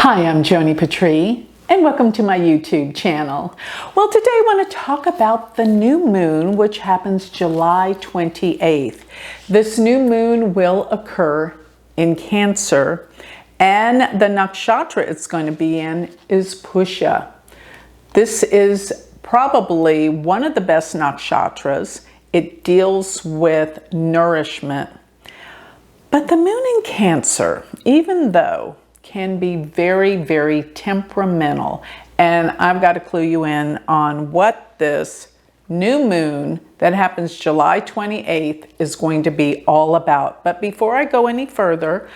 Hi, I'm Joni Patry, and welcome to my YouTube channel. Well, today I want to talk about the new moon, which happens July 28th. This new moon will occur in Cancer, and the nakshatra it's going to be in is Pusha. This is probably one of the best nakshatras. It deals with nourishment. But the moon in Cancer, even though can be very, very temperamental. And I've got to clue you in on what this new moon that happens July 28th is going to be all about. But before I go any further,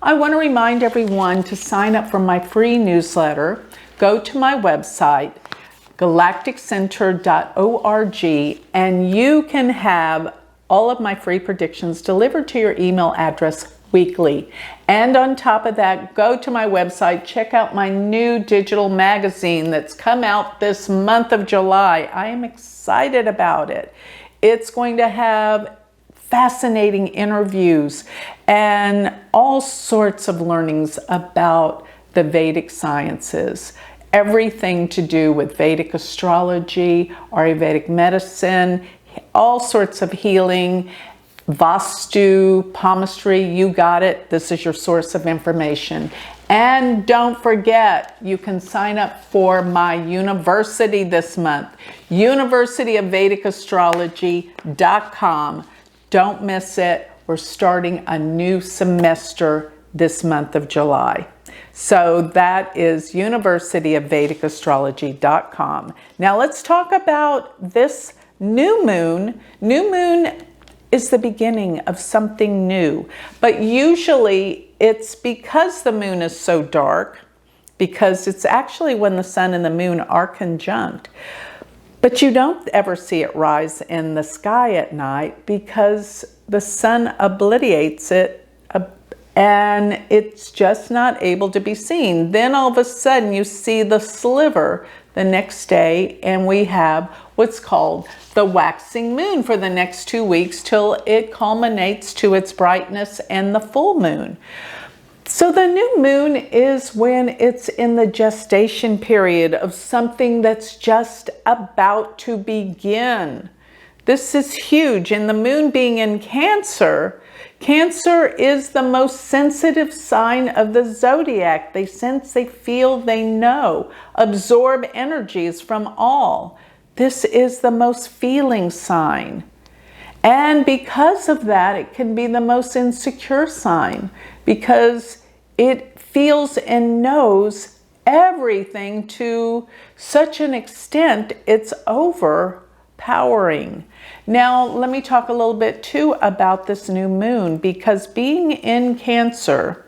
I want to remind everyone to sign up for my free newsletter. Go to my website, galacticcenter.org, and you can have all of my free predictions delivered to your email address weekly. And on top of that, go to my website, check out my new digital magazine that's come out this month of July. I am excited about it. It's going to have fascinating interviews and all sorts of learnings about the Vedic sciences. Everything to do with Vedic astrology, Ayurvedic medicine, all sorts of healing, Vastu, palmistry, you got it. This is your source of information. And don't forget, you can sign up for my university this month, University of Vedic Astrology.com. Don't miss it. We're starting a new semester this month of July. So that is University of Vedic Astrology.com. Now let's talk about this new moon. New moon is the beginning of something new, but usually it's because the moon is so dark, because it's actually when the sun and the moon are conjunct, but you don't ever see it rise in the sky at night because the sun obliterates it and it's just not able to be seen. Then all of a sudden you see the sliver the next day, and we have what's called the waxing moon for the next 2 weeks till it culminates to its brightness and the full moon. So the new moon is when it's in the gestation period of something that's just about to begin. This is huge, and the moon being in Cancer, Cancer is the most sensitive sign of the zodiac. They sense, they feel, they know, absorb energies from all. This is the most feeling sign. And because of that, it can be the most insecure sign because it feels and knows everything to such an extent it's overpowering. Now, let me talk a little bit too about this new moon, because being in Cancer,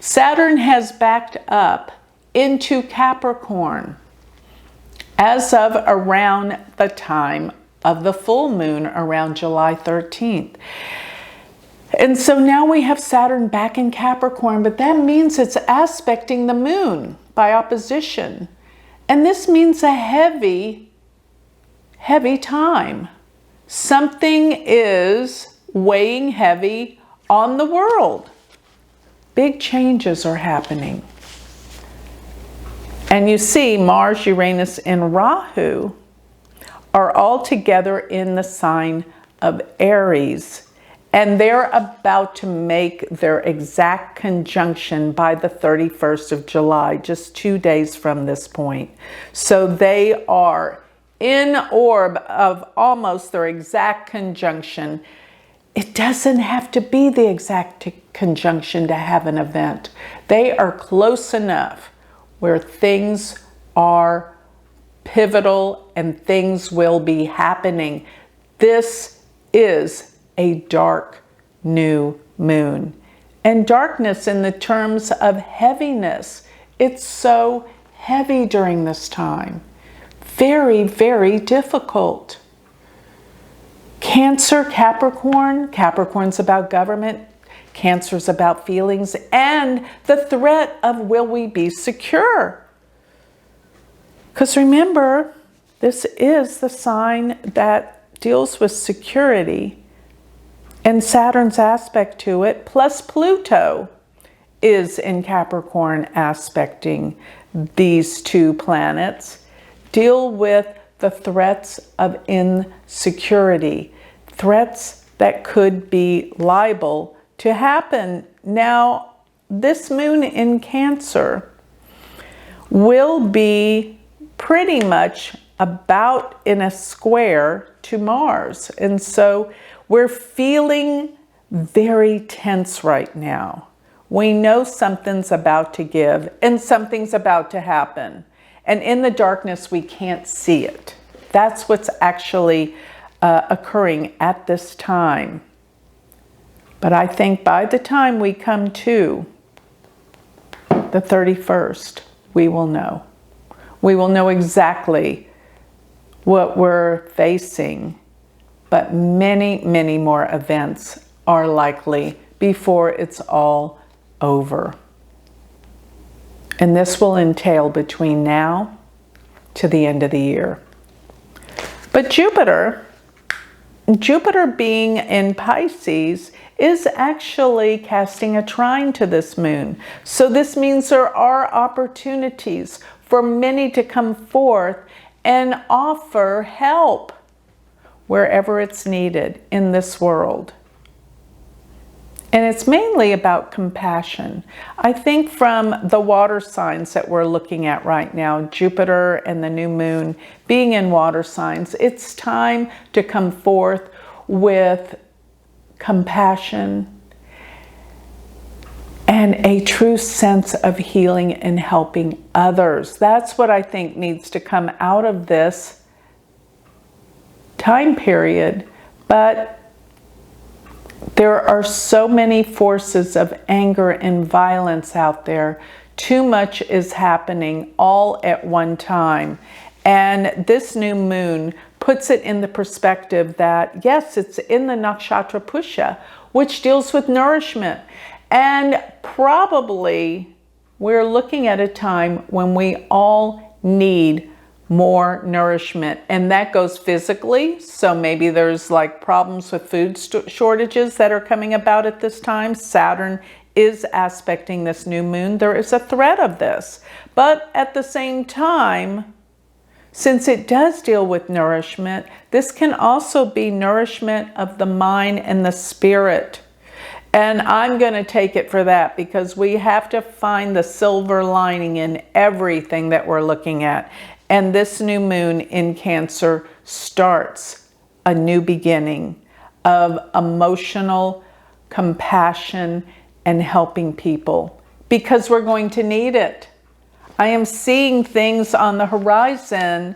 Saturn has backed up into Capricorn as of around the time of the full moon, around July 13th. And so now we have Saturn back in Capricorn, but that means it's aspecting the moon by opposition. And this means a heavy time. Something is weighing heavy on the world. Big changes are happening. And you see Mars, Uranus, and Rahu are all together in the sign of Aries. And they're about to make their exact conjunction by the 31st of July, just 2 days from this point. So they are in orb of almost their exact conjunction. It doesn't have to be the exact conjunction to have an event. They are close enough where things are pivotal and things will be happening. This is a dark new moon. And darkness in the terms of heaviness. It's so heavy during this time. Very, very difficult. Cancer, Capricorn. Capricorn's about government. Cancer's about feelings and the threat of will we be secure? Because remember, this is the sign that deals with security, and Saturn's aspect to it, plus Pluto, is in Capricorn aspecting these two planets, deal with the threats of insecurity, threats that could be liable to happen. Now, this moon in Cancer will be pretty much about in a square to Mars. And so we're feeling very tense right now. We know something's about to give and something's about to happen. And in the darkness, we can't see it. That's what's actually occurring at this time. But I think by the time we come to the 31st, we will know. We will know exactly what we're facing, but many, many more events are likely before it's all over. And this will entail between now to the end of the year. But Jupiter being in Pisces is actually casting a trine to this moon. So this means there are opportunities for many to come forth and offer help wherever it's needed in this world. And it's mainly about compassion. I think from the water signs that we're looking at right now, Jupiter and the new moon being in water signs, it's time to come forth with compassion and a true sense of healing and helping others. That's what I think needs to come out of this time period. But there are so many forces of anger and violence out there. Too much is happening all at one time. And this new moon puts it in the perspective that, yes, it's in the nakshatra Pusha, which deals with nourishment. And probably we're looking at a time when we all need more nourishment, and that goes physically. So maybe there's like problems with food shortages that are coming about at this time. Saturn is aspecting this new moon. There is a threat of this, but at the same time, since it does deal with nourishment, this can also be nourishment of the mind and the spirit. And I'm going to take it for that, because we have to find the silver lining in everything that we're looking at. And this new moon in Cancer starts a new beginning of emotional compassion and helping people, because we're going to need it. I am seeing things on the horizon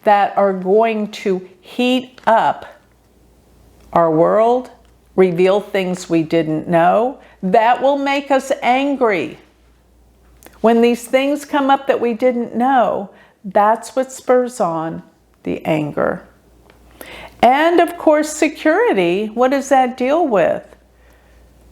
that are going to heat up our world, reveal things we didn't know, that will make us angry. When these things come up that we didn't know, that's what spurs on the anger. And of course, security. What does that deal with?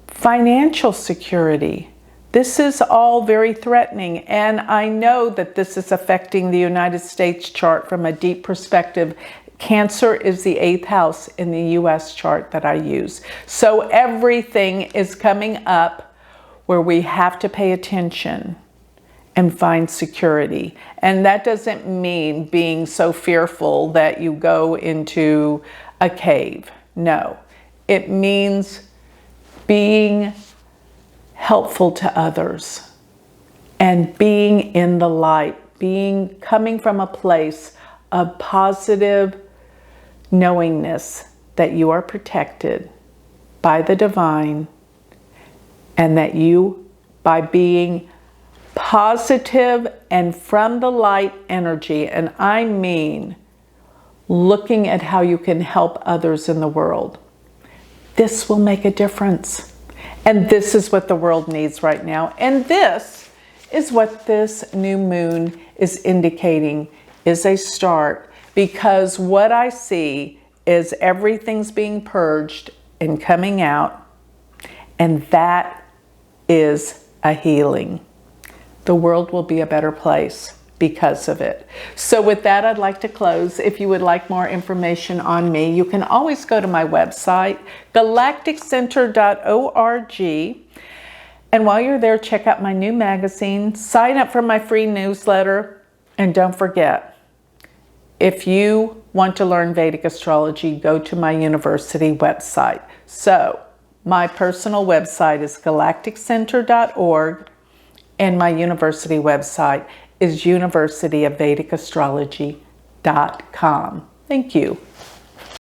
Financial security. This is all very threatening. And I know that this is affecting the United States chart from a deep perspective. Cancer is the 8th house in the US chart that I use. So everything is coming up where we have to pay attention and find security. And that doesn't mean being so fearful that you go into a cave. No, it means being helpful to others and being in the light, coming from a place of positive knowingness that you are protected by the divine, and that you, by being positive and from the light energy, and I mean looking at how you can help others in the world, this will make a difference. And this is what the world needs right now. And this is what this new moon is indicating is a start, because what I see is everything's being purged and coming out, and that is a healing. The world will be a better place because of it. So with that, I'd like to close. If you would like more information on me, you can always go to my website, galacticcenter.org. And while you're there, check out my new magazine, sign up for my free newsletter, and don't forget, if you want to learn Vedic astrology, go to my university website. So, my personal website is galacticcenter.org, and my university website is universityofvedicastrology.com. Thank you.